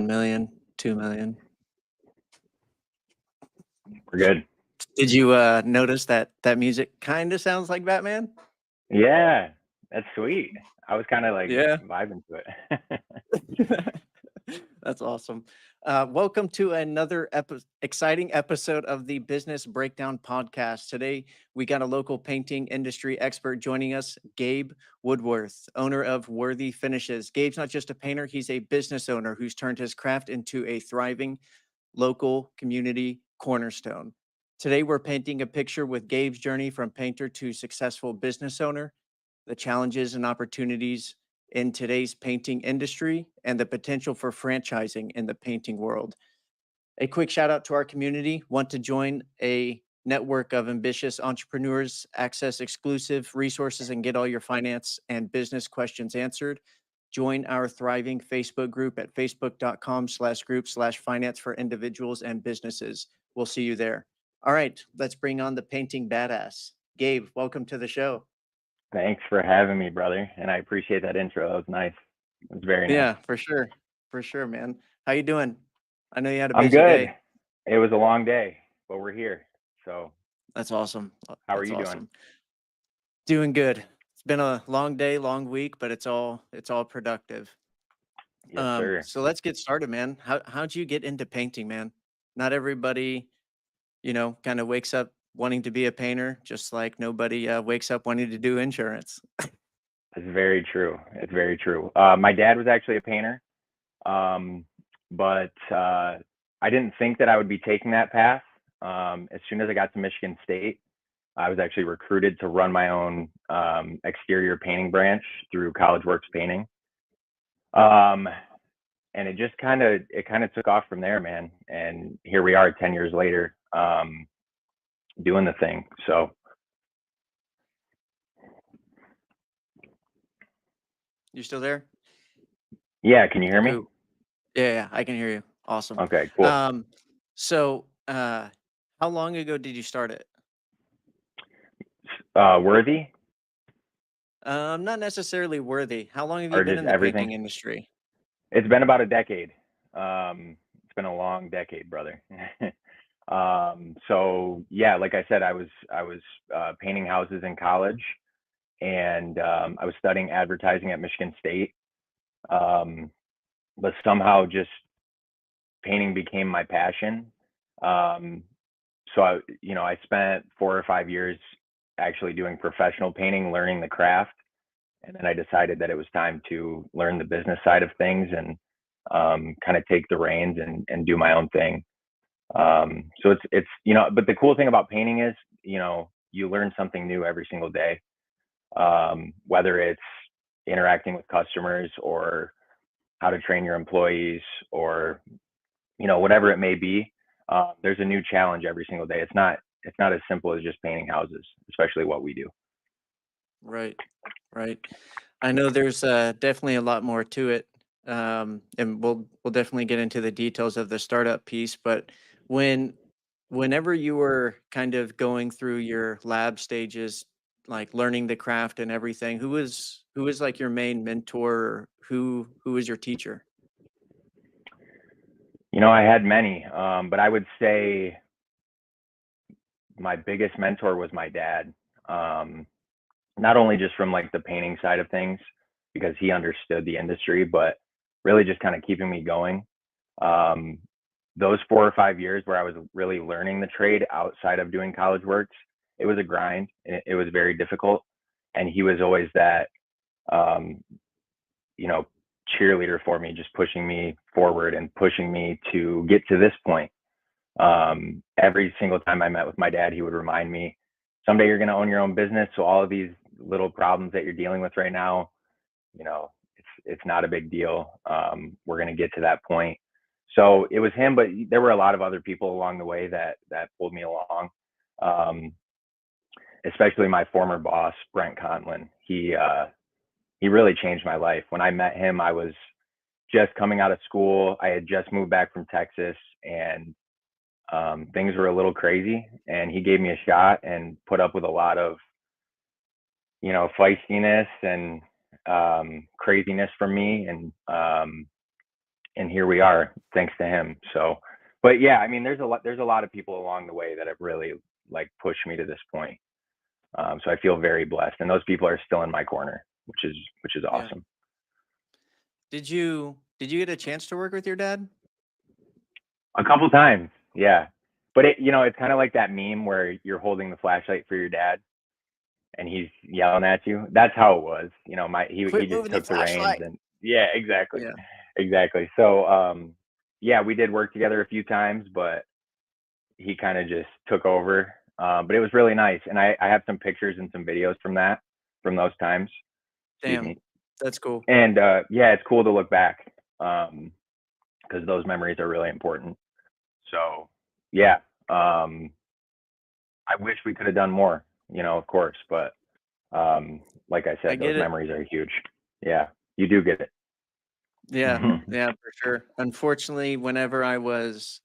million, 2 million. We're good. Did you notice that music kind of sounds like Batman? Yeah, that's sweet. I was kind of like Yeah. vibing to it. That's awesome. Welcome to another exciting episode of the Business Breakdown Podcast. Today, we got a local painting industry expert joining us, Gabe Woodworth, owner of Worthy Finishes. Gabe's not just a painter, he's a business owner who's turned his craft into a thriving local community cornerstone. Today, we're painting a picture with Gabe's journey from painter to successful business owner, the challenges and opportunities in today's painting industry, and the potential for franchising in the painting world. A quick shout out to our community. Want to join a network of ambitious entrepreneurs, access exclusive resources, and get all your finance and business questions answered? Join our thriving Facebook group at facebook.com/group/finance for individuals and businesses. We'll see you there. All right, let's bring on the painting badass. Gabe, welcome to the show. Thanks for having me, brother. And I appreciate that intro. That was nice. It was very nice. Yeah, for sure. For sure, man. How you doing? I know you had a I'm busy good. day. It was a long day, but we're here. So That's awesome. how are That's you awesome. Doing good. It's been a long day, long week, but it's all productive. Yes, sir. So let's get started, man. How'd you get into painting, man? Not everybody, kind of wakes up wanting to be a painter, just like nobody wakes up wanting to do insurance. It's very true. It's very true. My dad was actually a painter, but I didn't think that I would be taking that path. As soon as I got to Michigan State, I was actually recruited to run my own exterior painting branch through College Works Painting. And it just kind of took off from there, man. And here we are 10 years later, doing the thing. So You still there? yeah, can you hear me? Cool. Yeah, I can hear you. Awesome. Okay, cool. So how long ago did you start it? Worthy? Not necessarily Worthy. How long have Or you been just in the everything? painting industry? It's been about a decade. It's been a long decade, brother. So yeah, like I said, I was painting houses in college, and I was studying advertising at Michigan State. But somehow just painting became my passion. So I spent 4 or 5 years actually doing professional painting, learning the craft, and then I decided that it was time to learn the business side of things and kind of take the reins and do my own thing. So it's but the cool thing about painting is you learn something new every single day, whether it's interacting with customers or how to train your employees or whatever it may be. There's a new challenge every single day. It's not as simple as just painting houses, especially what we do. Right. I know there's definitely a lot more to it, and we'll definitely get into the details of the startup piece. But whenever you were kind of going through your lab stages, like learning the craft and everything, who was like your main mentor? Or who was your teacher? I had many, but I would say my biggest mentor was my dad. Not only just from like the painting side of things, because he understood the industry, but really just kind of keeping me going. Those 4 or 5 years where I was really learning the trade outside of doing College Works, it was a grind. It was very difficult. And he was always that, cheerleader for me, just pushing me forward and pushing me to get to this point. Every single time I met with my dad, he would remind me, someday you're going to own your own business. So all of these little problems that you're dealing with right now, it's not a big deal. We're going to get to that point. So it was him, but there were a lot of other people along the way that pulled me along. Especially my former boss, Brent Conlin. He really changed my life. When I met him, I was just coming out of school. I had just moved back from Texas, and things were a little crazy. And he gave me a shot and put up with a lot of, feistiness and craziness from me. And and here we are, thanks to him. So, but yeah, I mean, there's a lot of people along the way that have really like pushed me to this point. So I feel very blessed, and those people are still in my corner, which is Yeah. awesome. Did you get a chance to work with your dad? A couple times, yeah. But it's kind of like that meme where you're holding the flashlight for your dad, and he's yelling at you. That's how it was. He Quit just moving the took the reins, flashlight. and yeah, exactly, Yeah. exactly. So yeah, we did work together a few times, but he kind of just took over. But it was really nice, and I have some pictures and some videos from those times. Excuse Damn. me. That's cool. And yeah, it's cool to look back, because those memories are really important. So yeah, um, I wish we could have done more, of course, but like I I said, those get it. memories are huge. Yeah, you do get it. Yeah. Yeah, for sure. Unfortunately, whenever I was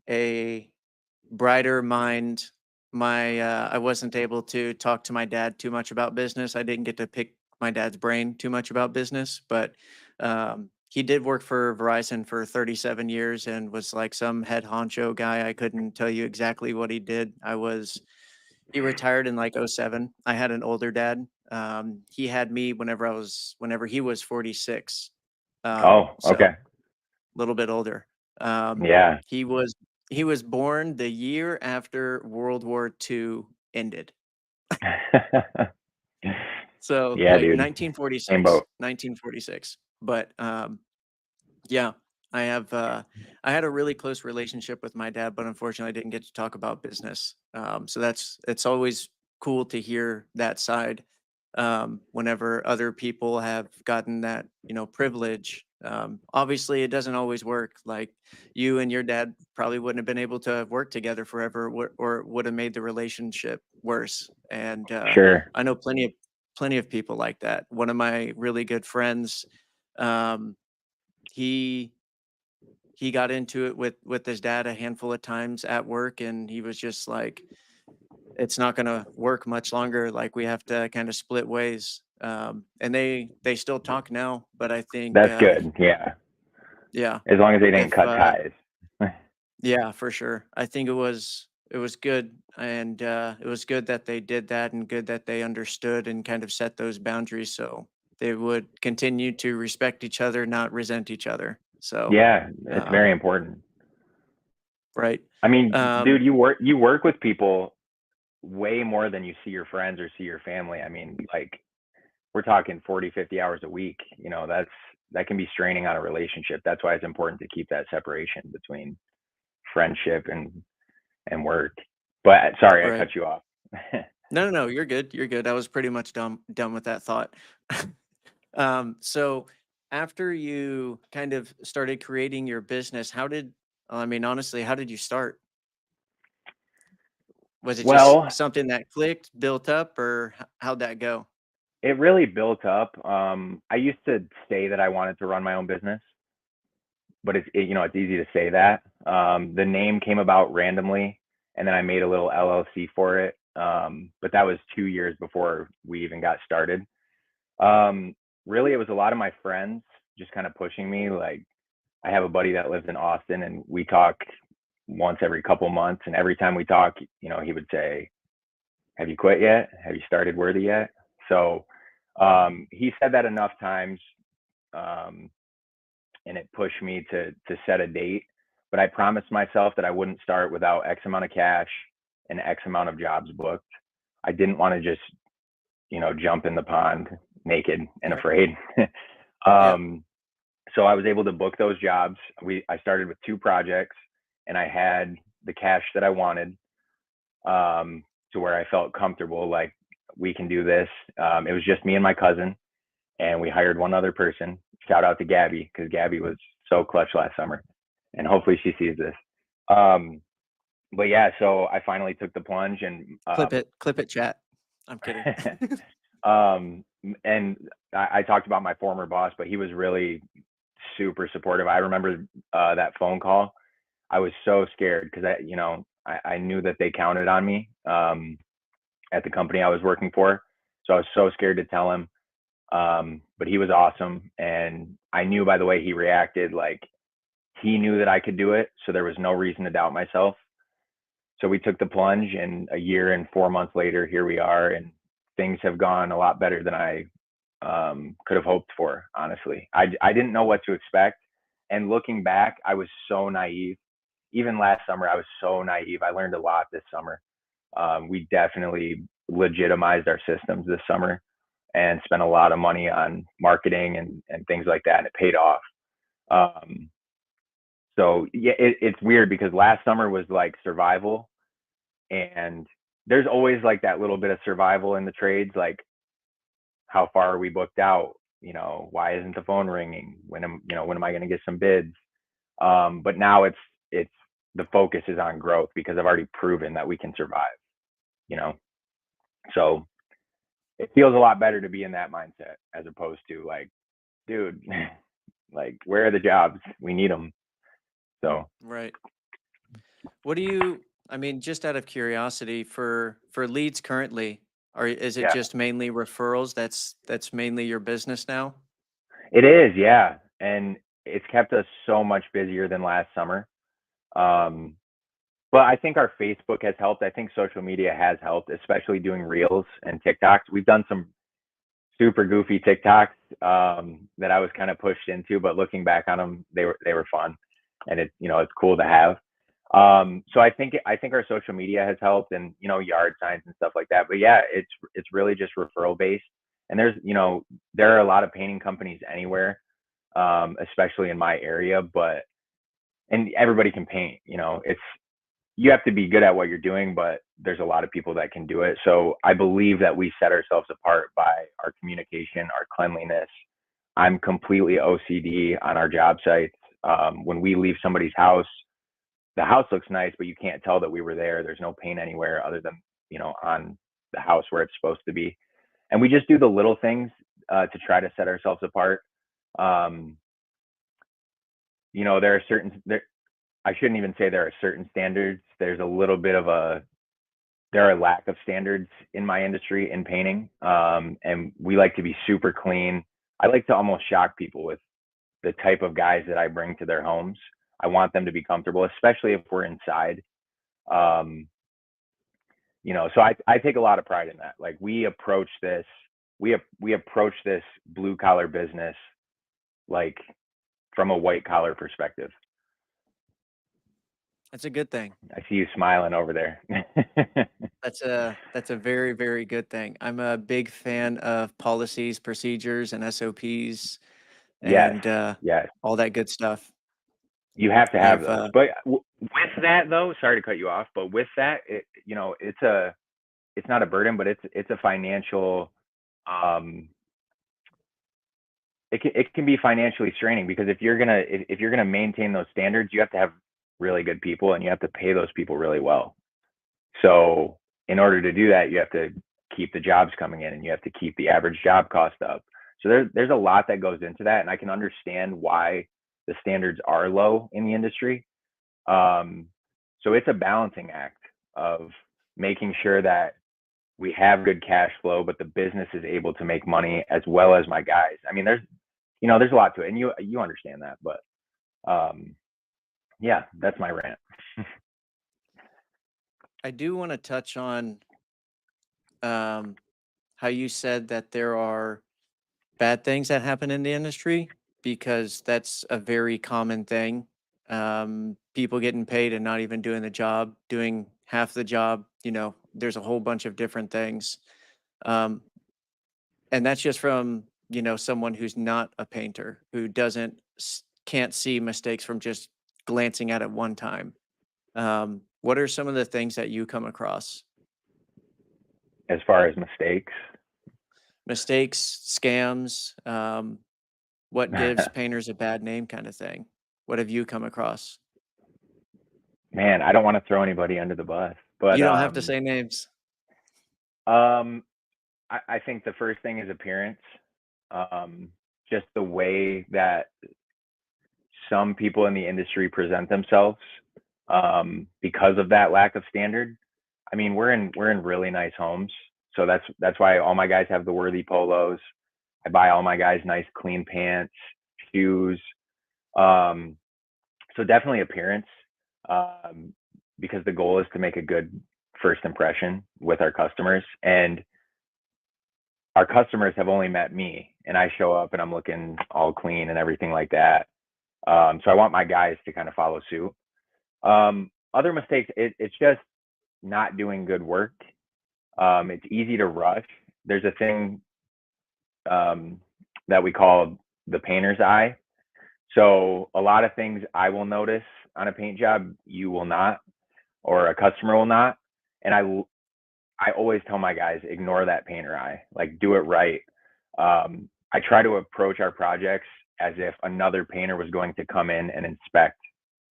a brighter mind, I wasn't able to talk to my dad too much about business. I didn't get to pick my dad's brain too much about business, but he did work for Verizon for 37 years and was like some head honcho guy. I couldn't tell you exactly what he did. He retired in like '07. I had an older dad. He had me whenever he was 46. Oh, So okay. a little bit older. Um, Yeah. he was he was born the year after World War II ended. So, Yeah, like dude. Same 1946, boat. 1946. But, yeah, I have, I had a really close relationship with my dad, but unfortunately, I didn't get to talk about business. So it's always cool to hear that side, whenever other people have gotten that, privilege. Obviously, it doesn't always work. Like you and your dad probably wouldn't have been able to work together forever, or would have made the relationship worse. And Sure. I know plenty of people like that. One of my really good friends, um, he he got into it with his dad a handful of times at work, and he was just like, "It's not gonna work much longer, like, we have to kinda split ways." And they still talk now, but I think, That's good. Yeah. yeah, As long as they didn't if, cut ties. yeah, for sure. I think it was good, and, it was good that they did that and good that they understood and kind of set those boundaries so they would continue to respect each other, not resent each other. So, Yeah, it's very um, important. right. I mean, dude, Um, you work with people way more than you see your friends or see your family. I mean, like we're talking 40, 50 hours a week. That can be straining on a relationship. That's why it's important to keep that separation between friendship and work. But sorry, I right. cut you off. No, no, no, you're good, you're good. I was pretty much done with that thought. So after you kind of started creating your business, I mean, honestly, how did you start? Was it just Well, something that clicked, built up, or how'd that go? it really built up. I used to say that I wanted to run my own business, but it's easy to say that. The name came about randomly, and then I made a little LLC for it. But that was 2 years before we even got started. Really, it was a lot of my friends just kind of pushing me. Like, I have a buddy that lives in Austin, and we talk once every couple months. And every time we talk, he would say, "Have you quit yet? Have you started Worthy yet?" So he said that enough times, um, and it pushed me to set a date. But I promised myself that I wouldn't start without X amount of cash and X amount of jobs booked. I didn't want to just jump in the pond naked and Right. afraid. Yeah. um, so I was able to book those jobs. I started with 2 projects, and I had the cash that I wanted, to where I felt comfortable. Like, we can do this. It was just me and my cousin, and we hired one other person. Shout out to Gabby, because Gabby was so clutch last summer, and hopefully she sees this. Um, but yeah, so I finally took the plunge, and Clip it, chat. I'm kidding. um, and I talked about my former boss, but he was really super supportive. I remember that phone call. I was so scared because I knew that they counted on me, at the company I was working for. So I was so scared to tell him. But he was awesome, and I knew by the way he reacted, like he knew that I could do it, so there was no reason to doubt myself. So we took the plunge, and a year and 4 months later, here we are, and things have gone a lot better than I could have hoped for. Honestly, I didn't know what to expect, and looking back, I was so naive. Even last summer, I was so naive. I learned a lot this summer. We definitely legitimized our systems this summer and spent a lot of money on marketing and things like that, and it paid off. Um, so yeah, it's weird because last summer was like survival, and there's always like that little bit of survival in the trades, like how far are we booked out? Why isn't the phone ringing? When am I going to get some bids? But now it's the focus is on growth because I've already proven that we can survive, you know. So it feels a lot better to be in that mindset as opposed to like, dude, like where are the jobs? We need them. So Right. What do you, I mean, just out of curiosity, for leads currently, is it yeah, just mainly referrals? That's mainly your business now? it is. Yeah. And it's kept us so much busier than last summer. Um, but I think our Facebook has helped. I think social media has helped, especially doing reels and TikToks. We've done some super goofy TikToks that I was kind of pushed into, but looking back on them, they were fun, and it's cool to have. So I think our social media has helped, and yard signs and stuff like that. But yeah, it's really just referral based, and there are a lot of painting companies anywhere, especially in my area, and everybody can paint. It's you have to be good at what you're doing, but there's a lot of people that can do it. So I believe that we set ourselves apart by our communication, our cleanliness. I'm completely OCD on our job sites. When we leave somebody's house, the house looks nice, but you can't tell that we were there. There's no paint anywhere other than, on the house where it's supposed to be. And we just do the little things to try to set ourselves apart. Um, there are I shouldn't even say there are certain standards. There's a little bit of there are a lack of standards in my industry in painting. And we like to be super clean. I like to almost shock people with the type of guys that I bring to their homes. I want them to be comfortable, especially if we're inside. Um, so I take a lot of pride in that. Like we approach this blue collar business like from a white collar perspective. That's a good thing. I see you smiling over there. That's a very, very good thing. I'm a big fan of policies, procedures, and SOPs, Yes, and yes. all that good stuff. You have to have I've those. But with that though, sorry to cut you off, but with that, it's not a burden, but it's a financial um it can be financially straining because if you're gonna maintain those standards, you have to have really good people and you have to pay those people really well. So in order to do that, you have to keep the jobs coming in and you have to keep the average job cost up. So there's a lot that goes into that, and I can understand why the standards are low in the industry. Um, so it's a balancing act of making sure that we have good cash flow, but the business is able to make money as well as my guys. I mean, there's a lot to it, and you understand that, but um, yeah, that's my rant. I do want to touch on um, how you said that there are bad things that happen in the industry because that's a very common thing. People getting paid and not even doing the job, doing half the job. There's a whole bunch of different things. Um, and that's just from, someone who's not a painter, who can't see mistakes from just glancing at it one time. What are some of the things that you come across? As far as mistakes, Mistakes, scams, what gives painters a bad name kind of thing? What have you come across? man, I don't want to throw anybody under the bus, but You don't have to say names. um, I think the first thing is appearance. Um, just the way that some people in the industry present themselves because of that lack of standard. I mean, we're in really nice homes, so that's why all my guys have the worthy polos. I buy all my guys nice clean pants, shoes. Um, So definitely appearance, um, because the goal is to make a good first impression with our customers. And our customers have only met me, and I show up and I'm looking all clean and everything like that. So I want my guys to kind of follow suit. Other mistakes, it's just not doing good work. It's easy to rush. There's a thing um, that we call the painter's eye. So a lot of things I will notice on a paint job, you will not, or a customer will not. And I always tell my guys, ignore that painter eye, like do it right. I try to approach our projects as if another painter was going to come in and inspect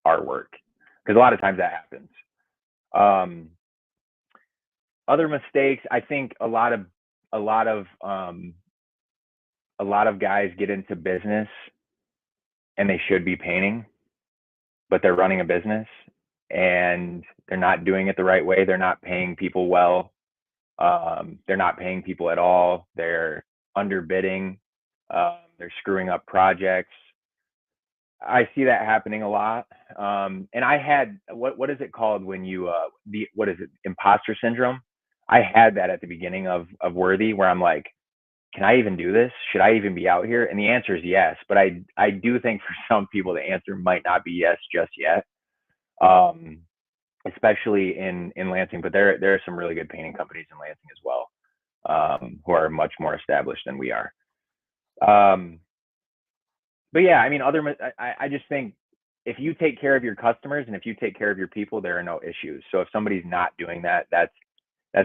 our work, because a lot of times that happens. Um, Other mistakes, I think a lot of um, a lot of guys get into business and they should be painting, but they're running a business and they're not doing it the right way. They're not paying people well. They're not paying people at all. They're underbidding. They're screwing up projects. I see that happening a lot. And I had what is it called when you the what is it, imposter syndrome? I had that at the beginning of Worthy, where I'm like, can I even do this? Should I even be out here? And the answer is yes. But I do think for some people the answer might not be yes just yet. Um, Especially in Lansing, but there are some really good painting companies in Lansing as well, who are much more established than we are. Um, but yeah, I mean, I just think if you take care of your customers and if you take care of your people, there are no issues. So if somebody's not doing that, that's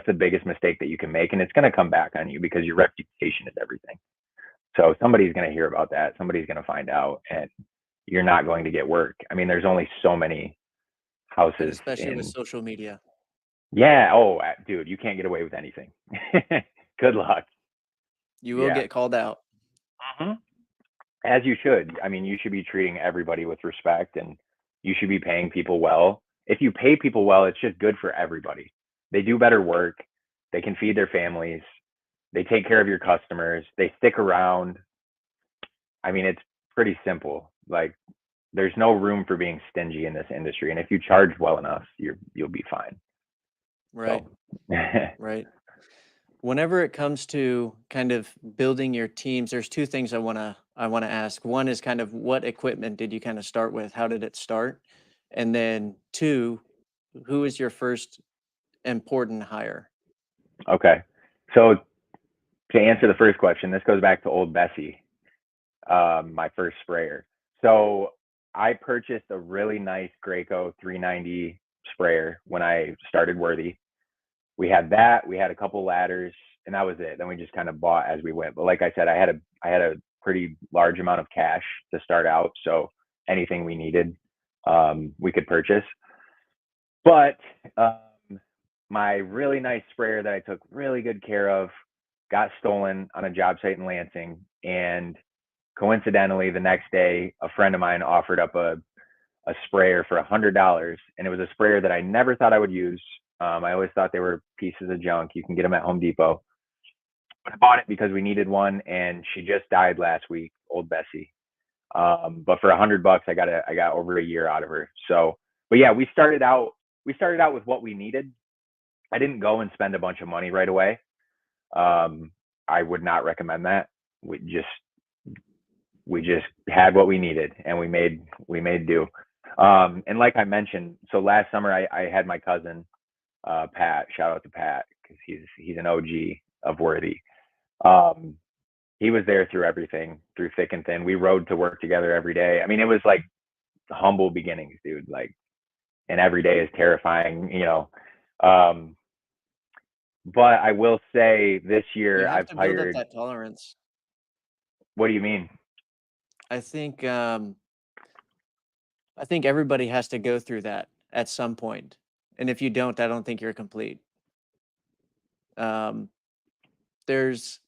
the biggest mistake that you can make, and it's going to come back on you because your reputation is everything. So somebody's going to hear about that, somebody's going to find out, and you're not going to get work. I mean, there's only so many And houses especially with in. social media. Yeah. Oh, dude, you can't get away with anything. Good luck. You will Yeah. get called out. Mhm. As you should. I mean, you should be treating everybody with respect and you should be paying people well. If you pay people well, it's just good for everybody. They do better work. They can feed their families. They take care of your customers. They stick around. I mean, it's pretty simple. Like, there's no room for being stingy in this industry. And if you charge well enough, you'll be fine. Right. So Right. Whenever it comes to kind of building your teams, there's two things I want to ask. One is kind of what equipment did you kind of start with? How did it start? And then two, who is your first important hire? okay. So to answer the first question, this goes back to old Bessie, my first sprayer. So I purchased a really nice Graco 390 sprayer when I started Worthy. We had that. We had a couple ladders, and that was it. Then we just kind of bought as we went. But like I said, I had a pretty large amount of cash to start out, so anything we needed, we could purchase. But my really nice sprayer that I took really good care of got stolen on a job site in Lansing, and coincidentally, the next day, a friend of mine offered up a sprayer for $100, and it was a sprayer that I never thought I would use. I always thought they were pieces of junk. You can get them at Home Depot. But I bought it because we needed one, and she just died last week, old Bessie. But for $100, I got over a year out of her. So, but yeah, we started out with what we needed. I didn't go and spend a bunch of money right away. Um, I would not recommend that. We just had what we needed, and we made do. And like I mentioned, so last summer I had my cousin Pat. Shout out to Pat because he's an OG of Worthy. Um, he was there through everything, through thick and thin. We rode to work together every day. I mean, it was like humble beginnings, dude. Like, and every day is terrifying, you know. Um, but I will say this You year have I've to build up hired. that tolerance. What do you mean? I think everybody has to go through that at some point. And if you don't, I don't think you're complete. Um,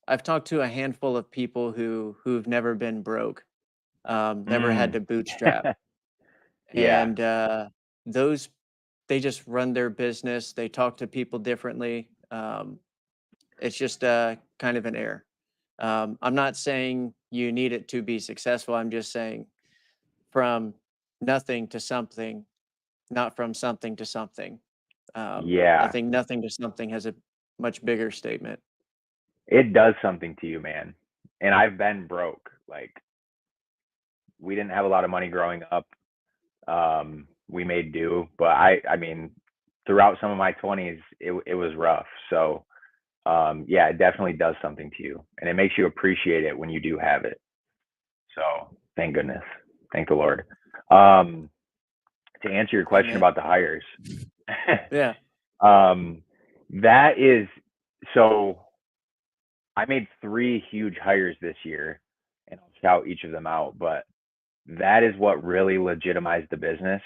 I've talked to a handful of people who've never been broke, never had Mm. to bootstrap, Yeah. and those they just run their business. They talk to people differently. It's just kind of an error. I'm not saying you need it to be successful. I'm just saying from nothing to something, not from something to something. I Yeah, think nothing to something has a much bigger statement. it does something to you, man. And I've been broke. Like, we didn't have a lot of money growing up. We made do, but I mean, throughout some of my 20s, it was rough. So, yeah, it definitely does something to you, and it makes you appreciate it when you do have it. So, thank goodness, thank the Lord. Um, to answer your question Amen. about the hires, Yeah. um, that is so. I made three huge hires this year, and I'll shout each of them out. But that is what really legitimized the business.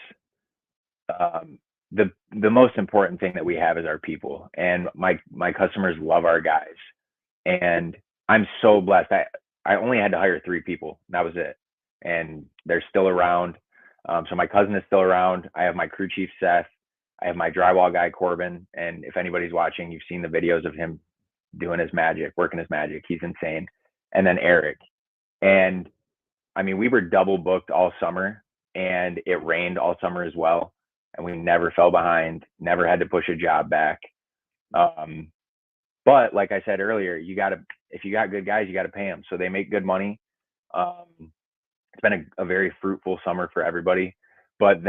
um, the most important thing that we have is our people, and my customers love our guys, and I'm so blessed. I only had to hire three people. That was it, and they're still around. So my cousin is still around. I have my crew chief Seth. I have my drywall guy Corbin, and if anybody's watching, you've seen the videos of him doing his magic, working his magic. He's insane. And then Eric, and I mean, we were double booked all summer, and it rained all summer as well. And we never fell behind, never had to push a job back. Um, but like I said earlier, if you got good guys, you got to pay them. So they make good money. Um, it's been a very fruitful summer for everybody. But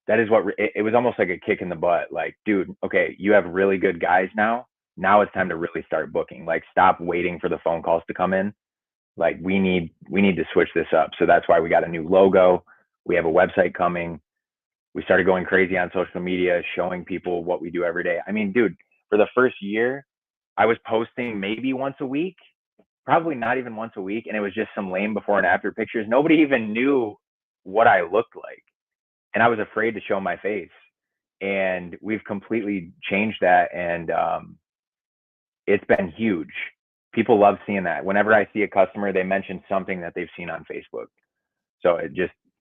it was almost like a kick in the butt. Like, dude, okay, you have really good guys now. Now it's time to really start booking. Like, stop waiting for the phone calls to come in. Like, we need to switch this up. So that's why we got a new logo. We have a website coming. We started going crazy on social media, showing people what we do every day. I mean, dude, for the first year, I was posting maybe once a week, probably not even once a week, and it was just some lame before and after pictures. Nobody even knew what I looked like, and I was afraid to show my face. And we've completely changed that, and it's been huge. People love seeing that. Whenever I see a customer, they mention something that they've seen on Facebook. So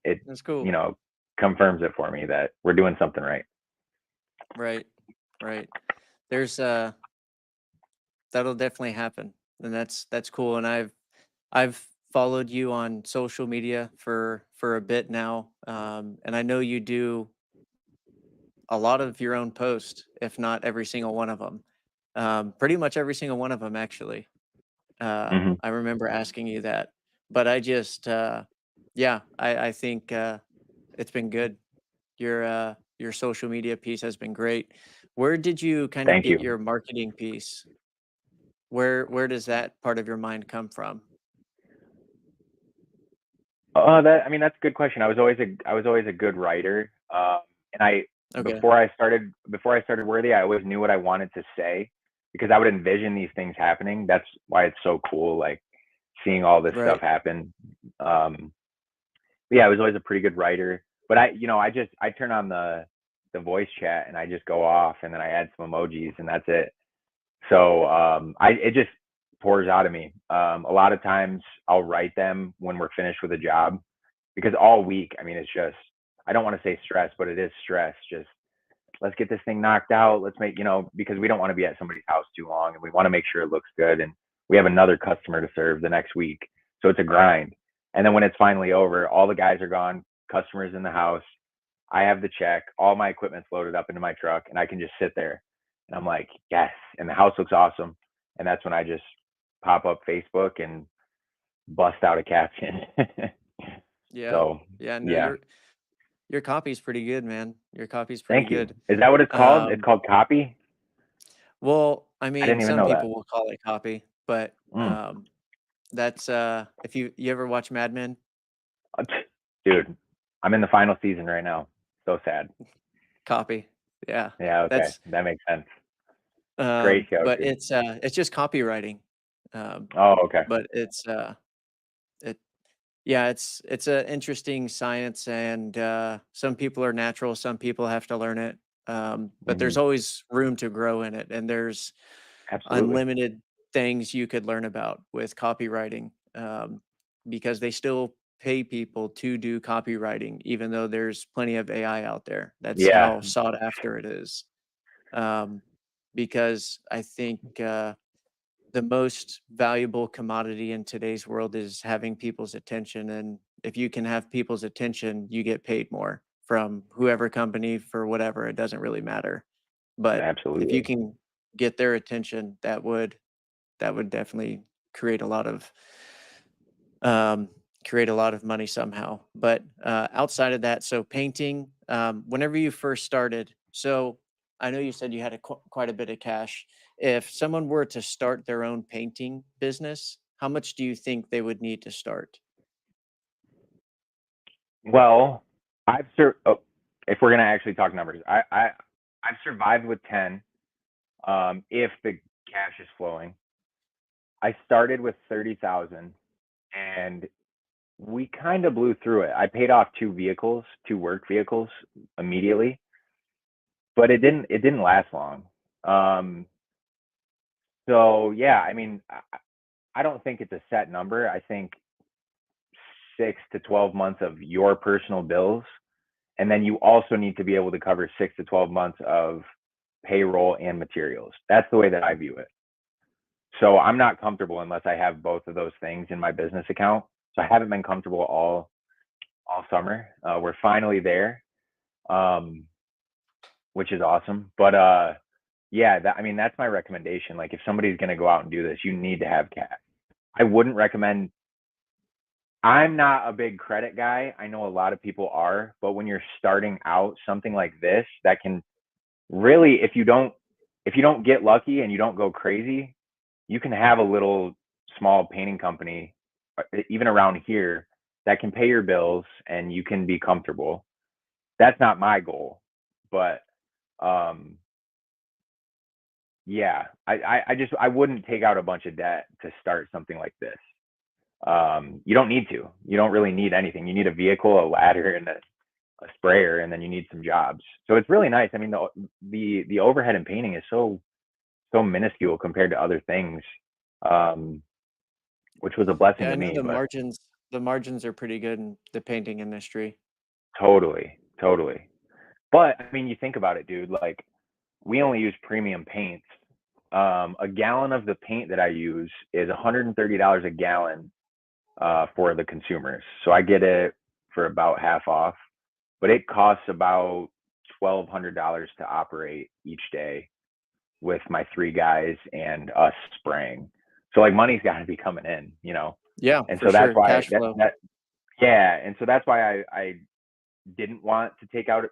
it That's cool. you know confirms it for me that we're doing something right. Right. Right. There's that'll definitely happen. And that's cool. And I've followed you on social media for a bit now. And I know you do a lot of your own posts, if not every single one of them. Pretty much every single one of them, actually. Hmm. I remember asking you that, but yeah, I think it's been good. Your social media piece has been great. Where did you kind of Thank get you. your marketing piece? Where does that part of your mind come from? I mean, that's a good question. I was always a good writer, and I Okay, before I started Worthy, I always knew what I wanted to say because I would envision these things happening. That's why it's so cool, like seeing all this stuff right. happen. Um, yeah, I was always a pretty good writer, but I turn on the voice chat and I just go off, and then I add some emojis, and that's it. So I it just pours out of me. A lot of times I'll write them when we're finished with a job, because all week, I mean, it's just, I don't want to say stress, but it is stress. Just, let's get this thing knocked out. Let's make, because we don't want to be at somebody's house too long, and we want to make sure it looks good. And we have another customer to serve the next week. So it's a grind. And then when it's finally over, all the guys are gone, customers in the house. I have the check, all my equipment's loaded up into my truck, and I can just sit there. And I'm like, yes. And the house looks awesome. And that's when I just pop up Facebook and bust out a caption. Yeah. So, Yeah, no, yeah. your copy's pretty good, man. Your copy's pretty Thank you. good. Is that what it's called? It's Um, called copy? well, I I mean, didn't even some know that. people will call it copy, but Mm. that's if you ever watch Mad Men, Dude, I'm in the final season right now. So sad. copy. Yeah. Yeah, okay. That's That makes sense. Great show, but dude. it's just copywriting. Um, Oh, okay. but it yeah, it's a interesting science, and some people are natural, some people have to learn it. But there's Hmm. always room to grow in it, and there's Absolutely. unlimited things you could learn about with copywriting, because they still pay people to do copywriting, even though there's plenty of AI out there. That's Yeah. how sought after it is. Um, because I think the most valuable commodity in today's world is having people's attention. And if you can have people's attention, you get paid more from whoever company for whatever. It doesn't really matter. But if you Absolutely. can get their attention, that would definitely create a lot of um, create a lot of money somehow. But outside of that, so painting, whenever you first started, so I know you said you had quite a bit of cash. If someone were to start their own painting business, how much do you think they would need to start? Well, if we're gonna actually talk numbers, I've survived with 10. If the cash is flowing, I started with 30,000, and we kind of blew through it. I paid off two work vehicles immediately, but it didn't last long. Um, so yeah, I mean, I don't think it's a set number. I think 6 to 12 months of your personal bills, and then you also need to be able to cover 6 to 12 months of payroll and materials. That's the way that I view it. So I'm not comfortable unless I have both of those things in my business account. So I haven't been comfortable all summer. We're finally there, um, which is awesome. But yeah, I mean, that's my recommendation. Like, if somebody's going to go out and do this, you need to have cash. I wouldn't recommend. I'm not a big credit guy. I know a lot of people are, but when you're starting out, something like this that can really, if you don't get lucky and you don't go crazy, you can have a little small painting company, even around here, that can pay your bills and you can be comfortable. That's not my goal, but um, yeah, I wouldn't take out a bunch of debt to start something like this. You don't need to. You don't really need anything. You need a vehicle, a ladder, and a sprayer, and then you need some jobs. So it's really nice. I mean, the overhead in painting is so minuscule compared to other things, um, which was a blessing Yeah, to I know me. But the margins are pretty good in the painting industry. totally, totally. But I mean, you think about it, dude. Like, we only use premium paints. A gallon of the paint that I use is $130 a gallon for the consumers. So I get it for about half off, but it costs about $1,200 to operate each day with my three guys and us spraying. So like, money's got to be coming in. Yeah, And for so that's sure. why Cash flow. yeah, and so that's why I didn't want to take out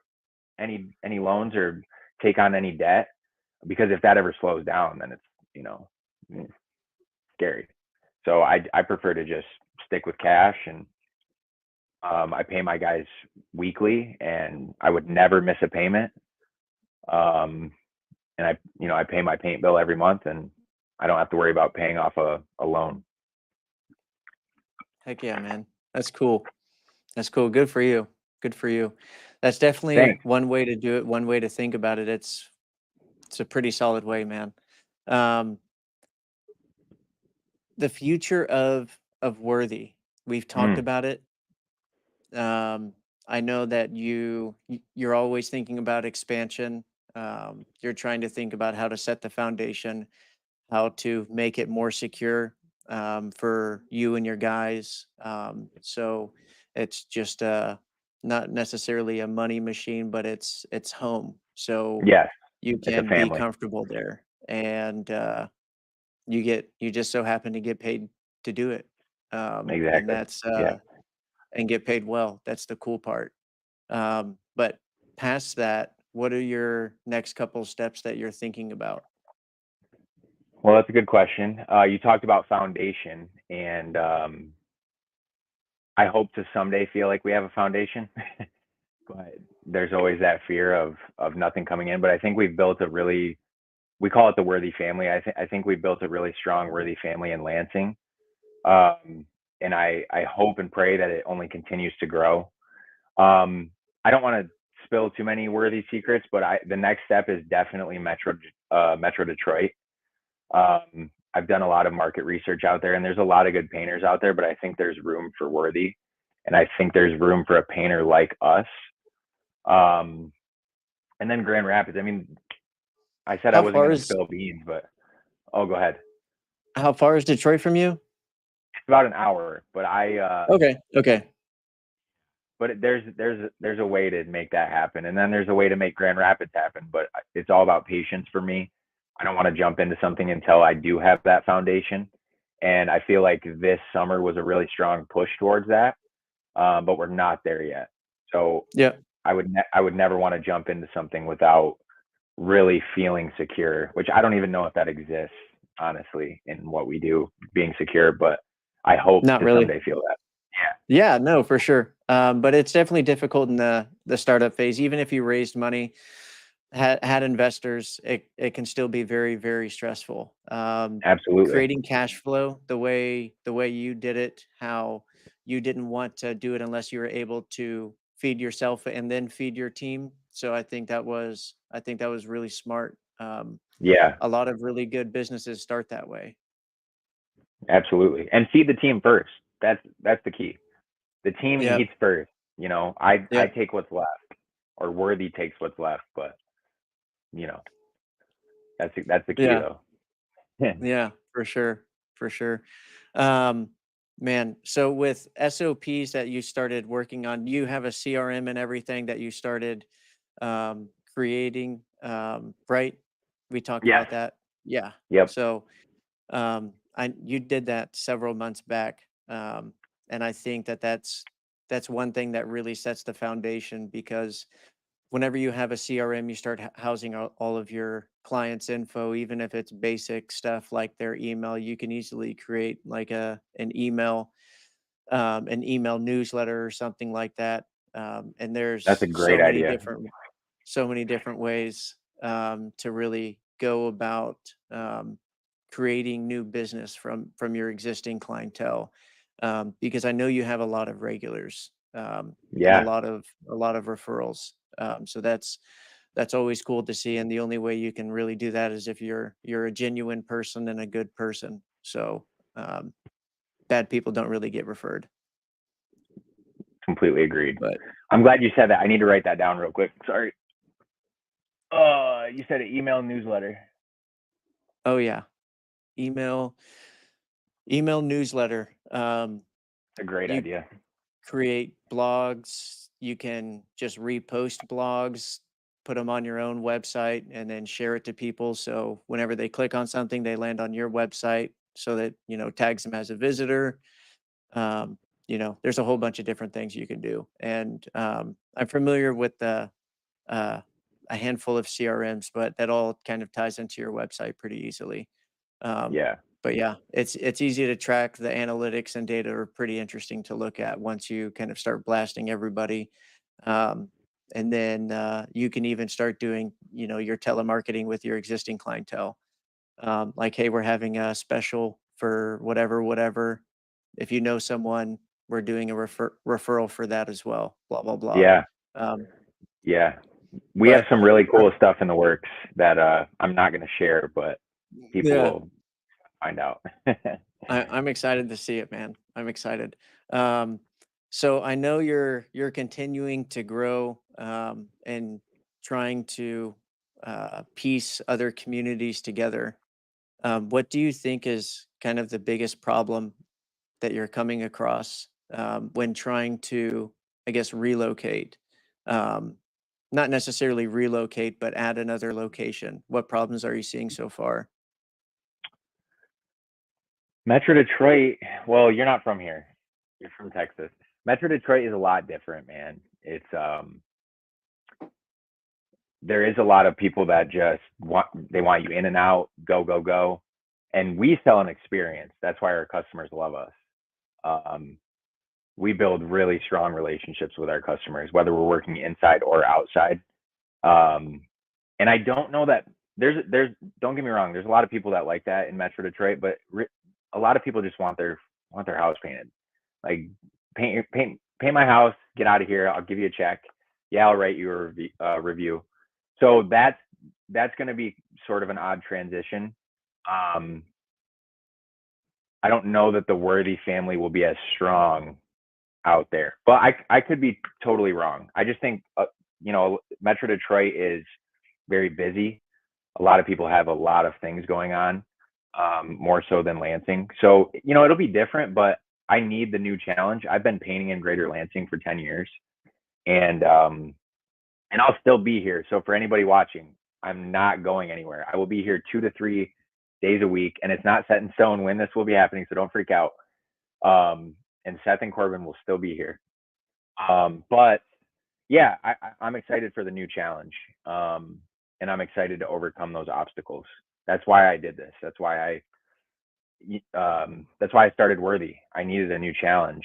any loans or take on any debt, because if that ever slows down, then it's you know mm, scary. So I prefer to just stick with cash, and I pay my guys weekly, and I would never miss a payment. Um, and I pay my paint bill every month, and I don't have to worry about paying off a loan. Heck yeah, man. That's cool. That's cool. Good for you. Good for you. That's definitely Thanks. one way to do it, one way to think about it. It's a pretty solid way, man. Um, the future of Worthy, we've talked Mm, about it. I know that you're always thinking about expansion. You're trying to think about how to set the foundation, how to make it more secure for you and your guys. So it's just not necessarily a money machine, but it's home. So yes, you it's a can be family. comfortable there, and you just so happen to get paid to do it, and Exactly. that's Yeah. and get paid well. That's the cool part. But past that, what are your next couple steps that you're thinking about? Well, that's a good question. You talked about foundation, and I hope to someday feel like we have a foundation, but there's always that fear of nothing coming in. But I think we've built a really, we call it the Worthy family. I think we built a really strong Worthy family in Lansing, and I hope and pray that it only continues to grow. I don't want to spill too many Worthy secrets, but the next step is definitely Metro Detroit. I've done a lot of market research out there, and there's a lot of good painters out there, but I think there's room for Worthy, and I think there's room for a painter like us. Um, and then Grand Rapids. I mean, I said I How wasn't far going to is spill beans, but go ahead. how far is Detroit from you? It's about an hour, but I Okay, okay. but there's a way to make that happen, and then there's a way to make Grand Rapids happen. But it's all about patience for me. I don't want to jump into something until I do have that foundation, and I feel like this summer was a really strong push towards that, but we're not there yet. So Yeah. I would never want to jump into something without really feeling secure, which I don't even know if that exists, honestly, in what we do, being secure, but I hope Not to really. someday feel that. Yeah, no, for sure. But it's definitely difficult in the startup phase. Even if you raised money, had investors, it can still be very, very stressful. Absolutely. Creating cash flow the way you did it, how you didn't want to do it unless you were able to feed yourself and then feed your team. So I think that was really smart. Yeah, A lot of really good businesses start that way. absolutely. And feed the team first. That's the key. The team Yep. eats first. I Yep. take what's left, or Worthy takes what's left, but you know, that's the key Yeah. though. Yeah, for sure. For sure. Um, Man, so with SOPs that you started working on, you have a CRM and everything that you started creating, right? We talked Yes. about that. Yeah. Yep. So I you did that several months back, and I think that's one thing that really sets the foundation because whenever you have a CRM, you start housing all of your clients' info, even if it's basic stuff like their email. You can easily create like an email newsletter or something like that. And That's a there's great idea. so many different ways to really go about creating new business from your existing clientele. Because I know you have a lot of regulars and a Yeah, lot of referrals. So that's always cool to see. And the only way you can really do that is if you're a genuine person and a good person. So um, bad people don't really get referred. completely agreed. But I'm glad you said that. I need to write that down real quick. Sorry. You said an email newsletter. oh yeah, email newsletter. It's a great You idea. create blogs. You can just repost blogs, put them on your own website, and then share it to people. So whenever they click on something, they land on your website so that, tags them as a visitor. Um, there's a whole bunch of different things you can do. And I'm familiar with uh, a handful of CRMs, but that all kind of ties into your website pretty easily. Um, Yeah. but yeah, it's easy to track. The analytics and data are pretty interesting to look at once you kind of start blasting everybody. Um, and then you can even start doing, your telemarketing with your existing clientele. Like, hey, we're having a special for whatever, whatever. If you know someone, we're doing a referral for that as well. Blah blah blah. Yeah. Um, Yeah. We have but some really cool stuff in the works that I'm not going to share, but people yeah, will find out. I'm excited to see it, man. I'm excited. Um, so I know you're continuing to grow and trying to piece other communities together. What do you think is kind of the biggest problem that you're coming across when trying to, I guess, relocate? Um, Not necessarily relocate, but add another location. What problems are you seeing so far? Metro Detroit, well, you're not from here. You're from Texas. Metro Detroit is a lot different, man. It's there is a lot of people that just want you in and out, go go go, and we sell an experience. That's why our customers love us. Um, we build really strong relationships with our customers, whether we're working inside or outside. Um, and I don't know that there's don't get me wrong, there's a lot of people that like that in Metro Detroit, but a lot of people just want their house painted. Like paint my house, get out of here. I'll give you a check. Yeah, I'll write you a review. So that's going to be sort of an odd transition. Um, I don't know that the Worthy family will be as strong out there, but I could be totally wrong. I just think Metro Detroit is very busy. A lot of people have a lot of things going on, more so than Lansing. So it'll be different, but I need the new challenge. I've been painting in Greater Lansing for 10 years. And I'll still be here. So for anybody watching, I'm not going anywhere. I will be here 2 to 3 days a week, and it's not set in stone when this will be happening, so don't freak out. And Seth and Corbin will still be here. But yeah, I'm excited for the new challenge, and I'm excited to overcome those obstacles. That's why I did this. That's why I started Worthy. I needed a new challenge.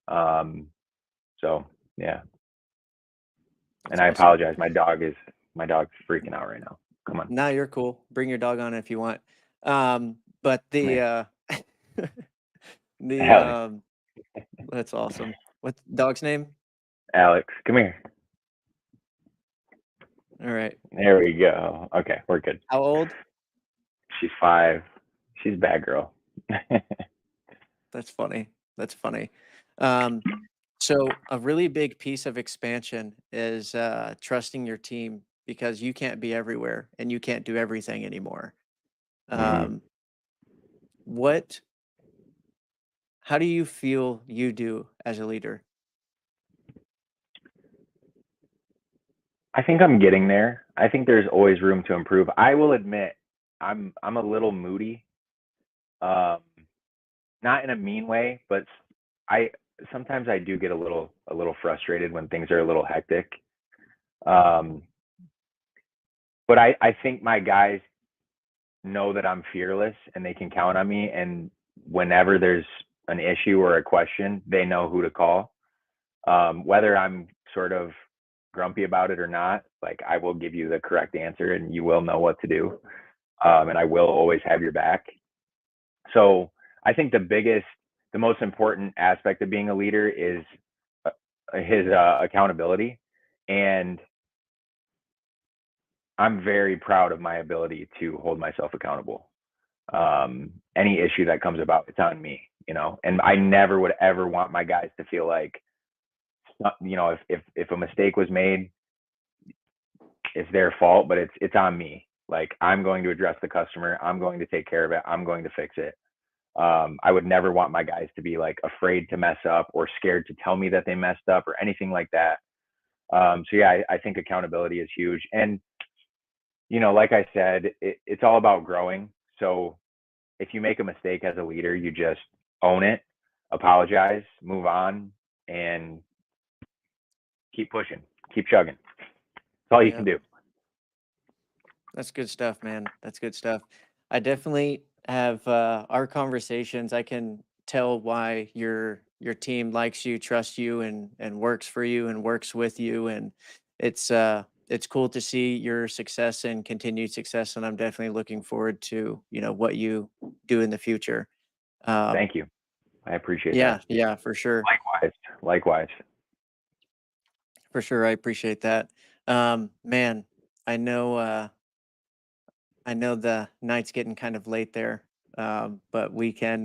So yeah. That's And I awesome. apologize. My dog's freaking out right now. Come on. No, you're cool. Bring your dog on if you want. But Man. the Alex. that's awesome. What's the dog's name? Alex, come here. All right. There we go. Okay, we're good. How old? She's 5. She's a bad girl. That's funny. That's funny. Um, so a really big piece of expansion is trusting your team because you can't be everywhere and you can't do everything anymore. Mhm. Um, what how do you feel you do as a leader? I think I'm getting there. I think there's always room to improve. I will admit, I'm a little moody. Um, Not in a mean way, but I sometimes I do get a little frustrated when things are a little hectic. Um, but I think my guys know that I'm fearless and they can count on me. And whenever there's an issue or a question, they know who to call. Whether I'm sort of grumpy about it or not, like I will give you the correct answer and you will know what to do. And I will always have your back. So I think the most important aspect of being a leader is his accountability. And I'm very proud of my ability to hold myself accountable. Any issue that comes about, it's on me, and I never would ever want my guys to feel like, if a mistake was made, it's their fault, but it's on me. Like I'm going to address the customer. I'm going to take care of it. I'm going to fix it. I would never want my guys to be like afraid to mess up or scared to tell me that they messed up or anything like that. So yeah, I think accountability is huge. And, like I said, it's all about growing. So if you make a mistake as a leader, you just own it, apologize, move on, and keep pushing, keep chugging. That's all you can Yeah, do. that's good stuff, man. That's good stuff. I definitely have our conversations. I can tell why your team likes you, trusts you, and works for you and works with you. And it's cool to see your success and continued success. And I'm definitely looking forward to what you do in the future. Um, Thank you. I appreciate that. yeah, yeah, for sure. Likewise. Likewise. For sure. I appreciate that. Man, I know I know the night's getting kind of late there. But we can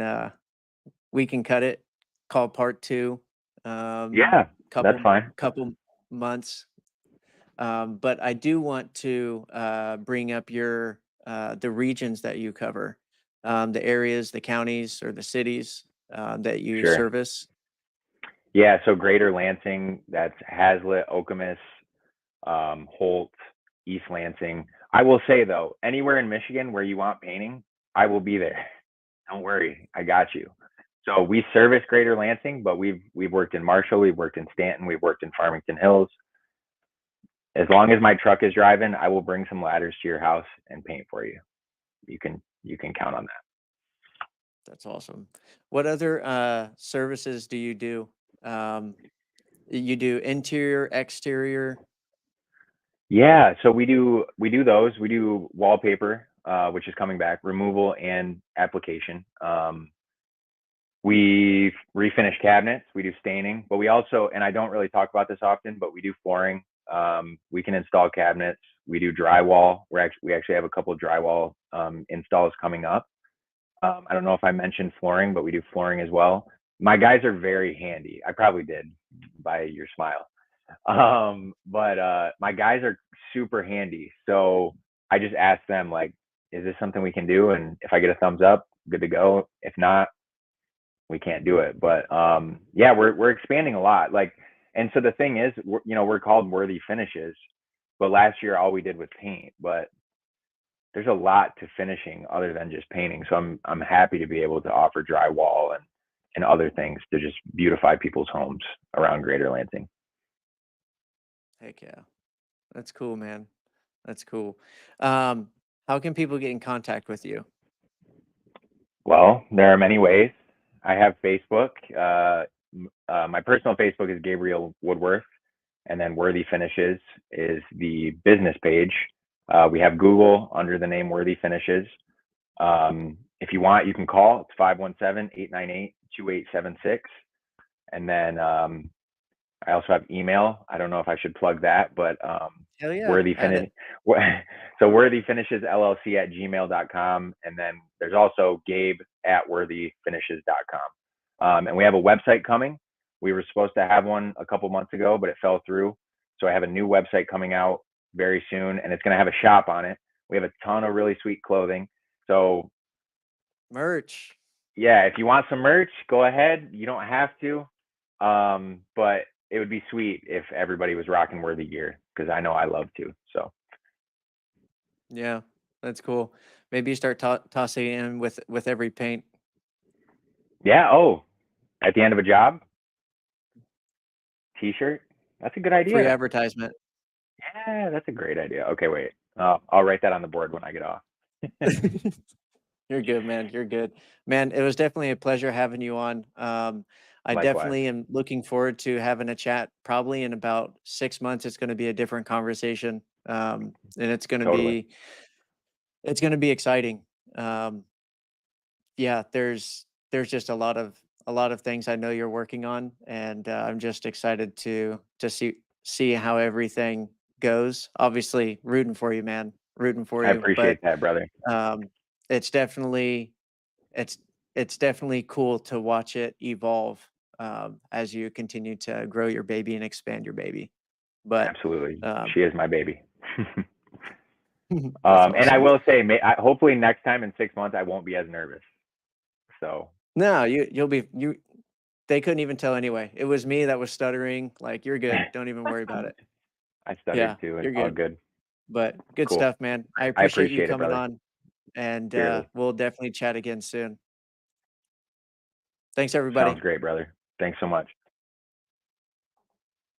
cut it, call part two, Yeah, that's couple fine. couple months. But I do want to bring up the regions that you cover, the areas, the counties, or the cities that you Sure. service. Yeah, so Greater Lansing, that's Hazlitt, Okemos, Holt, East Lansing. I will say though, anywhere in Michigan where you want painting, I will be there. Don't worry, I got you. So we service Greater Lansing, but we've worked in Marshall, we've worked in Stanton, we've worked in Farmington Hills. As long as my truck is driving, I will bring some ladders to your house and paint for you. You can count on that. That's awesome. What other services do you do? Um, you do interior, exterior. Yeah, so we do those. We do wallpaper, which is coming back, removal and application. We refinish cabinets. We do staining, but we also, and I don't really talk about this often, but we do flooring. We can install cabinets. We do drywall. We actually have a couple of drywall installs coming up. I don't know if I mentioned flooring, but we do flooring as well. My guys are very handy. I probably did by your smile. But my guys are super handy. So I just ask them like, is this something we can do? And if I get a thumbs up, good to go. If not, we can't do it. But yeah, we're expanding a lot. Like, And so the thing is, we're called Worthy Finishes, but last year all we did was paint. But there's a lot to finishing other than just painting. So I'm happy to be able to offer drywall and other things to just beautify people's homes around Greater Lansing. Heck yeah. That's cool, man. That's cool. Um, how can people get in contact with you? Well, there are many ways. I have Facebook. My personal Facebook is Gabriel Woodworth, and then Worthy Finishes is the business page. We have Google under the name Worthy Finishes. If you want, you can call. It's 517-898-2876. And then I also have email. I don't know if I should plug that, but Hell yeah, Worthy add Finish. it. So Worthy Finishes LLC at gmail.com. And then there's also Gabe at worthyfinishes.com. And we have a website coming. We were supposed to have one a couple months ago, but it fell through. So I have a new website coming out very soon, and it's going to have a shop on it. We have a ton of really sweet clothing. So Merch. yeah, if you want some merch, go ahead. You don't have to. But it would be sweet if everybody was rocking Worthy gear, because I know I love to. So Yeah, that's cool. Maybe you start tossing in with every paint. yeah. Oh, at the end of a job, t-shirt. That's a good Free idea. advertisement. Yeah, that's a great idea. Okay, wait. I'll write that on the board when I get off. You're good, man. You're good. Man, it was definitely a pleasure having you on. I Likewise. definitely am looking forward to having a chat. Probably in about 6 months, it's going to be a different conversation, and Totally. it's going to be exciting. Um, yeah, there's just a lot of things I know you're working on, and I'm just excited to see how everything goes. Obviously, rooting for you, man. Rooting for I you, appreciate but that, brother. um, it's definitely it's it's definitely cool to watch it evolve as you continue to grow your baby and expand your baby. But Absolutely. um, She is my baby. that's And I awesome. will say, hopefully next time in 6 months, I won't be as nervous. So No, you'll be you. They couldn't even tell anyway. It was me that was stuttering. Like you're good. Don't even worry about it. I Yeah, stuttered too. It's you're all good. good. But good Cool. stuff, man. I I appreciate you appreciate it, coming brother. on, and Dearly. we'll definitely chat again soon. Thanks, Sounds everybody. great, brother. Thanks so much.